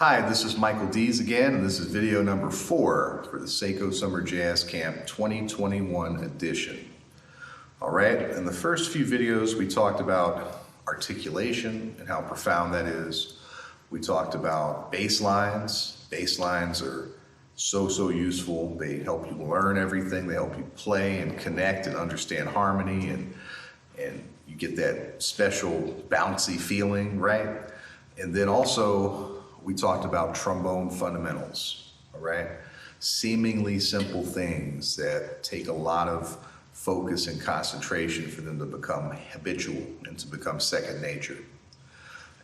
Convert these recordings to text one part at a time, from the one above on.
Hi, this is Michael Dease again, and this is video number 4 for the Seiko Summer Jazz Camp 2021 edition. All right, in the first few videos we talked about articulation and how profound that is. We talked about bass lines. Bass lines are so useful. They help you learn everything. They help you play and connect and understand harmony, and you get that special bouncy feeling, right? And then also we talked about trombone fundamentals, all right? Seemingly simple things that take a lot of focus and concentration for them to become habitual and to become second nature.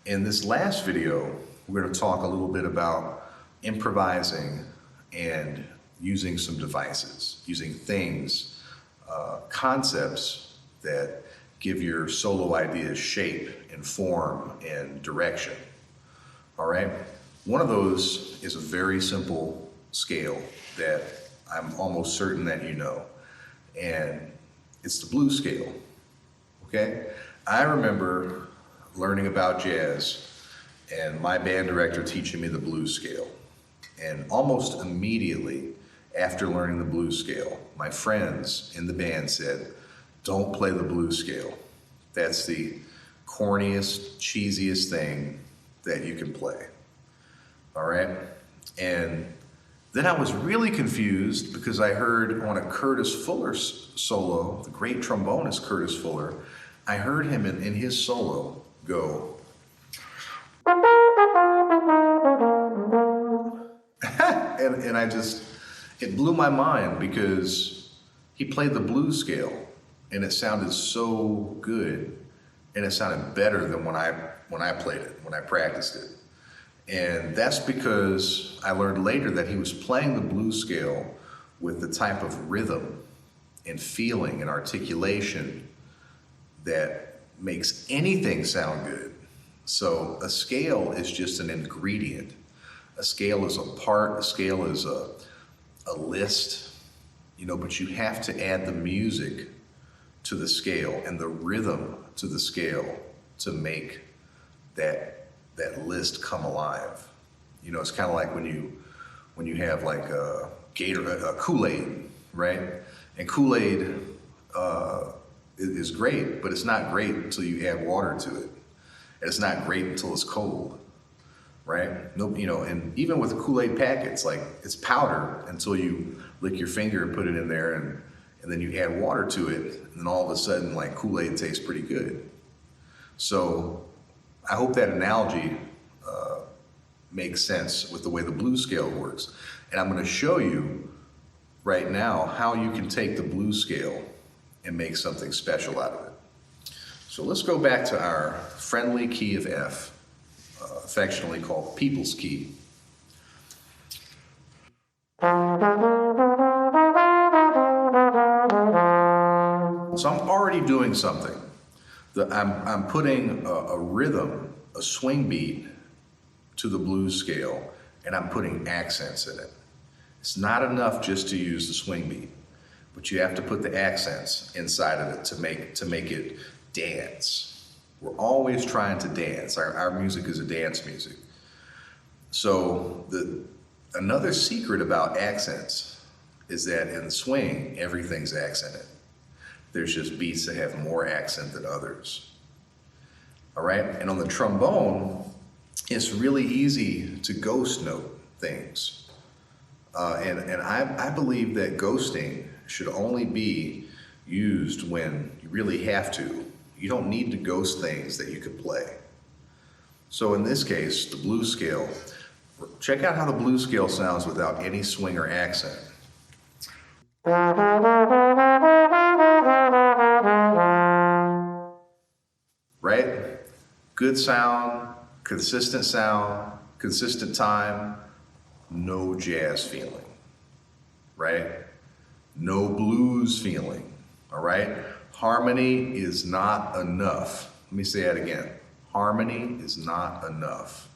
In this last video, we're going to talk a little bit about improvising and using some devices, using things, concepts that give your solo ideas shape and form and direction. All right? One of those is a very simple scale that I'm almost certain that you know, and it's the blues scale. Okay? I remember learning about jazz and my band director teaching me the blues scale. And almost immediately after learning the blues scale, my friends in the band said, "Don't play the blues scale. That's the corniest, cheesiest thing that you can play." All right? And then I was really confused because I heard on a Curtis Fuller solo, the great trombonist Curtis Fuller, I heard him in his solo go, and it blew my mind because he played the blues scale and it sounded so good, and it sounded better than when I played it, when I practiced it. And that's because I learned later that he was playing the blues scale with the type of rhythm and feeling and articulation that makes anything sound good. So a scale is just an ingredient. A scale is a part, a scale is a list, but you have to add the music to the scale and the rhythm to the scale to make that list come alive. It's kind of like when you have like a Kool-Aid, right? And Kool-Aid is great, but it's not great until you add water to it. And it's not great until it's cold, right? No, and even with Kool-Aid packets, like it's powder until you lick your finger and put it in there, and then you add water to it, and then all of a sudden, like, Kool-Aid tastes pretty good. So I hope that analogy makes sense with the way the blues scale works. And I'm going to show you right now how you can take the blues scale and make something special out of it. So let's go back to our friendly key of F, affectionately called people's key. So I'm already doing something. I'm putting a rhythm, a swing beat to the blues scale, and I'm putting accents in it. It's not enough just to use the swing beat, but you have to put the accents inside of it to make it dance. We're always trying to dance. Our music is a dance music. So another secret about accents is that in swing, everything's accented. There's just beats that have more accent than others. All right? And on the trombone, it's really easy to ghost note things. And I believe that ghosting should only be used when you really have to. You don't need to ghost things that you could play. So in this case, the blues scale, check out how the blues scale sounds without any swing or accent. Right? Good sound, consistent time, no jazz feeling, right? No blues feeling, all right? Harmony is not enough. Let me say that again. Harmony is not enough.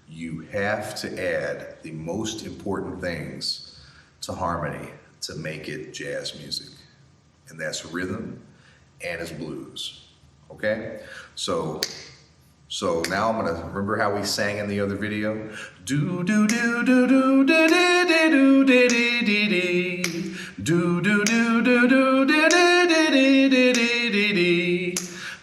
You have to add the most important things to harmony to make it jazz music, and that's rhythm and it's blues, okay? So So now I'm gonna remember how we sang in the other video. Do do do do do do do do do do do do do do do do.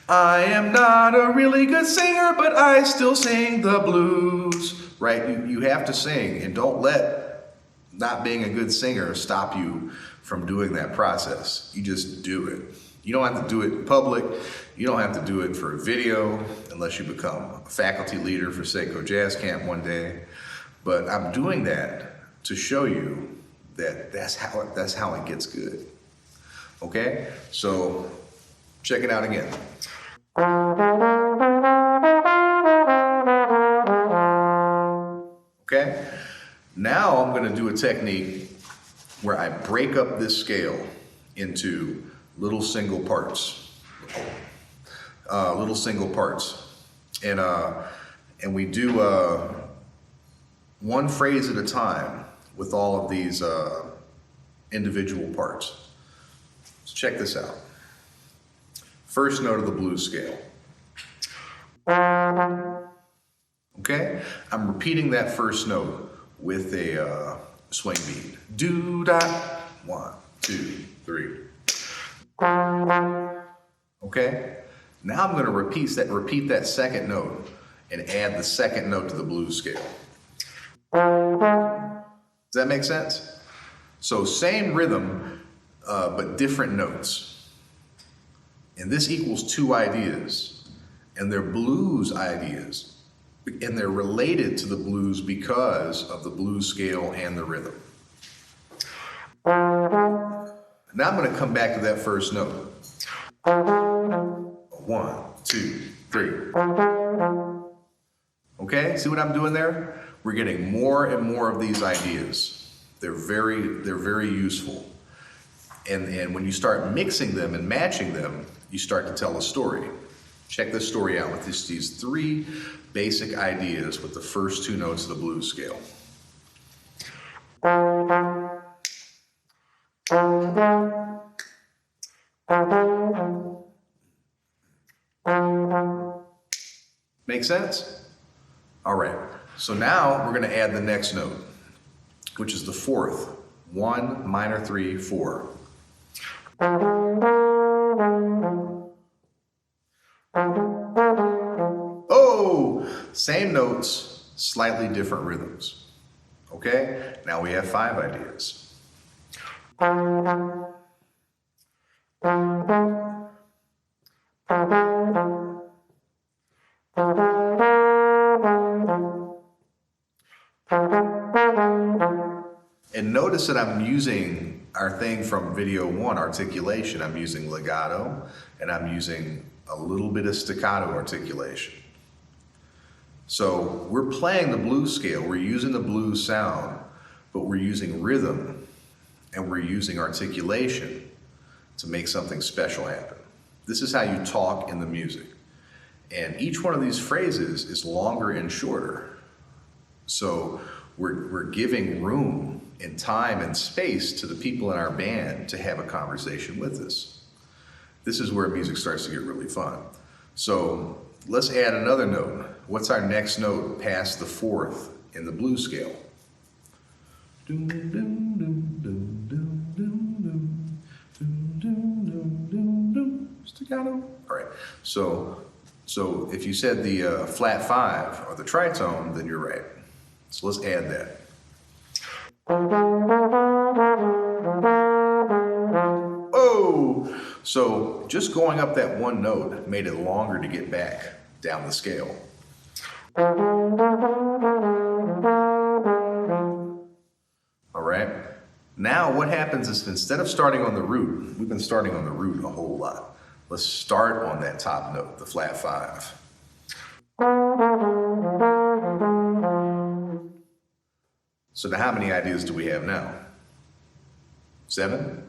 I am not a really good singer, but I still sing the blues. Right? You have to sing, and don't let not being a good singer stop you from doing that process. You just do it. You don't have to do it in public. You don't have to do it for a video unless you become a faculty leader for Seiko Jazz Camp one day. But I'm doing that to show you that that's how it gets good. Okay? So check it out again. Okay? Now I'm going to do a technique where I break up this scale into little single parts. And we do one phrase at a time with all of these individual parts. So check this out. First note of the blues scale. Okay? I'm repeating that first note with a swing beat. Do da. 1, 2, 3. Okay? Now I'm going to repeat that second note and add the second note to the blues scale. Does that make sense? So same rhythm, but different notes. And this equals 2 ideas. And they're blues ideas. And they're related to the blues because of the blues scale and the rhythm. Now I'm going to come back to that first note. 1, 2, 3. Okay, see what I'm doing there? We're getting more and more of these ideas. They're very useful. And when you start mixing them and matching them, you start to tell a story. Check this story out with these 3 basic ideas with the first 2 notes of the blues scale. Make sense? All right, so now we're going to add the next note, which is the 4th. 1, minor 3, 4. Oh, same notes, slightly different rhythms. Okay, now we have 5 ideas. And notice that I'm using our thing from video 1, articulation. I'm using legato, and I'm using a little bit of staccato articulation. So we're playing the blues scale, we're using the blues sound, but we're using rhythm, and we're using articulation to make something special happen. This is how you talk in the music. And each one of these phrases is longer and shorter. So we're giving room and time and space to the people in our band to have a conversation with us. This is where music starts to get really fun. So let's add another note. What's our next note past the 4th in the blues scale? Staccato. All right. So if you said the flat 5 or the tritone, then you're right. So let's add that. Oh! So just going up that one note made it longer to get back down the scale. All right. Now what happens is instead of starting on the root, we've been starting on the root a whole lot. Let's start on that top note, the flat 5. So now how many ideas do we have now? 7?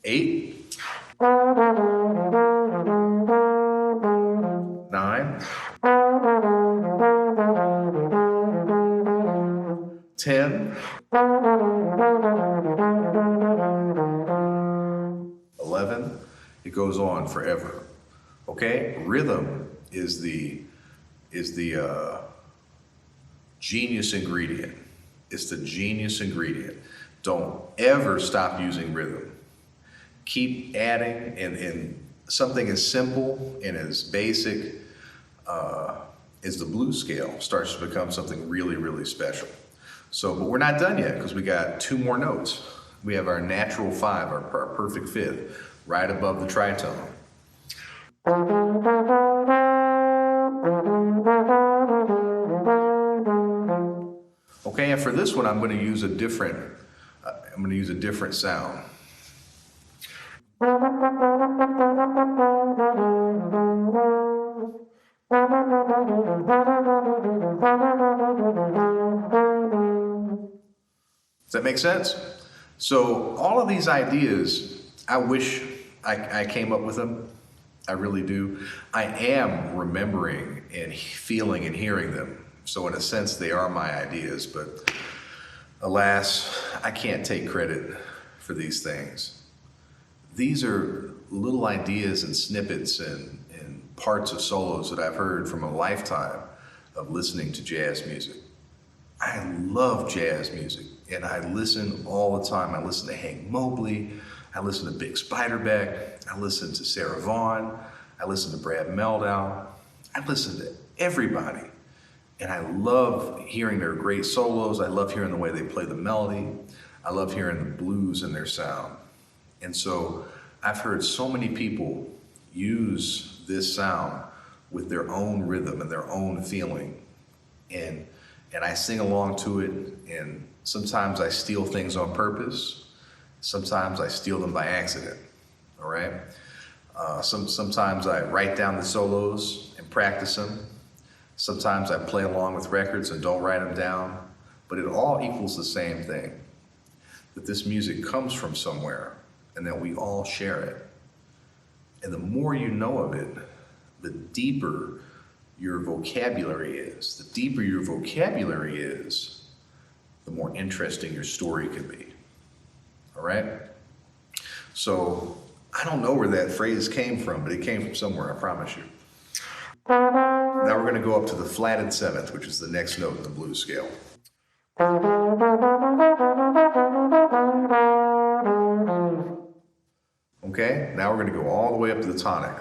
Eight? 9? 10? 11? It goes on forever. Okay? Rhythm is the genius ingredient. It's the genius ingredient. Don't ever stop using rhythm. Keep adding, and something as simple and as basic as the blues scale starts to become something really, really special. So, but we're not done yet because we got 2 more notes. We have our natural 5, our perfect 5th, right above the tritone. Okay, and for this one, I'm going to use a different sound. Does that make sense? So all of these ideas, I wish I came up with them. I really do. I am remembering and feeling and hearing them. So in a sense, they are my ideas, but alas, I can't take credit for these things. These are little ideas and snippets and parts of solos that I've heard from a lifetime of listening to jazz music. I love jazz music, and I listen all the time. I listen to Hank Mobley, I listen to Big Spiderbeck, I listen to Sarah Vaughan, I listen to Brad Mehldau, I listen to everybody. And I love hearing their great solos. I love hearing the way they play the melody. I love hearing the blues in their sound. And so I've heard so many people use this sound with their own rhythm and their own feeling. And I sing along to it, and sometimes I steal things on purpose. Sometimes I steal them by accident, all right? Sometimes I write down the solos and practice them. Sometimes I play along with records and don't write them down, but it all equals the same thing, that this music comes from somewhere and that we all share it. And the more you know of it, the deeper your vocabulary is. The deeper your vocabulary is, the more interesting your story can be. All right? So I don't know where that phrase came from, but it came from somewhere, I promise you. Now we're going to go up to the flatted 7th, which is the next note in the blues scale. Okay, now we're going to go all the way up to the tonic.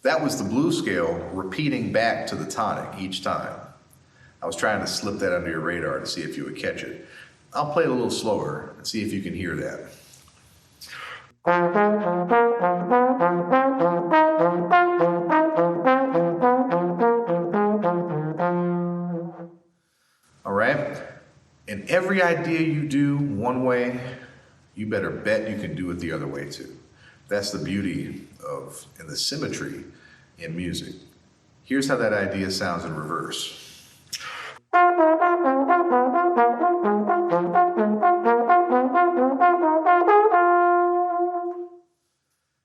That was the blues scale repeating back to the tonic each time. I was trying to slip that under your radar to see if you would catch it. I'll play it a little slower and see if you can hear that. All right? And every idea you do one way, you better bet you can do it the other way too. That's the beauty of, and the symmetry in music. Here's how that idea sounds in reverse.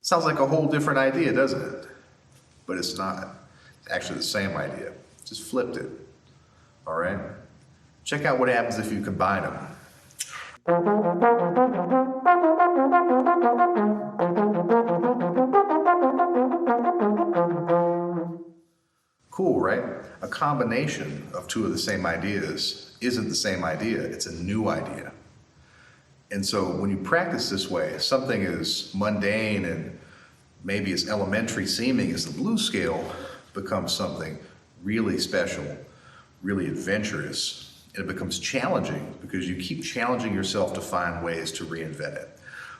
Sounds like a whole different idea, doesn't it? But it's not. It's actually the same idea. Just flipped it. All right? Check out what happens if you combine them. Cool, right? A combination of 2 of the same ideas isn't the same idea. It's a new idea. And so when you practice this way, something as mundane and maybe as elementary seeming as the blues scale becomes something really special, really adventurous. And it becomes challenging because you keep challenging yourself to find ways to reinvent it.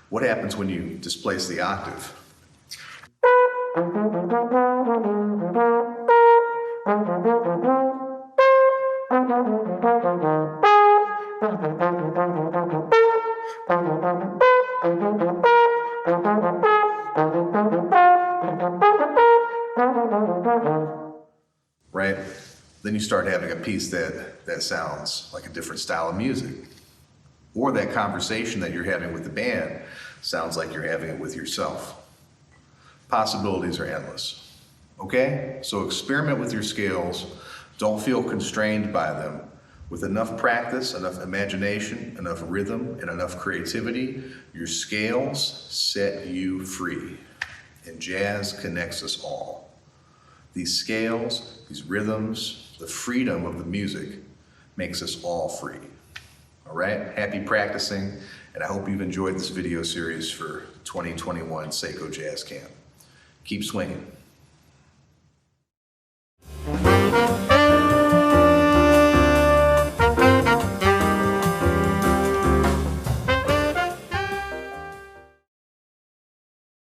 What happens when you displace the octave? Right? then you start having a piece that sounds like a different style of music. Or that conversation that you're having with the band sounds like you're having it with yourself. Possibilities are endless. Okay? So experiment with your scales. Don't feel constrained by them. With enough practice, enough imagination, enough rhythm, and enough creativity, your scales set you free. And jazz connects us all. These scales, these rhythms, the freedom of the music makes us all free. All right? Happy practicing, and I hope you've enjoyed this video series for 2021 Seiko Jazz Camp. Keep swinging.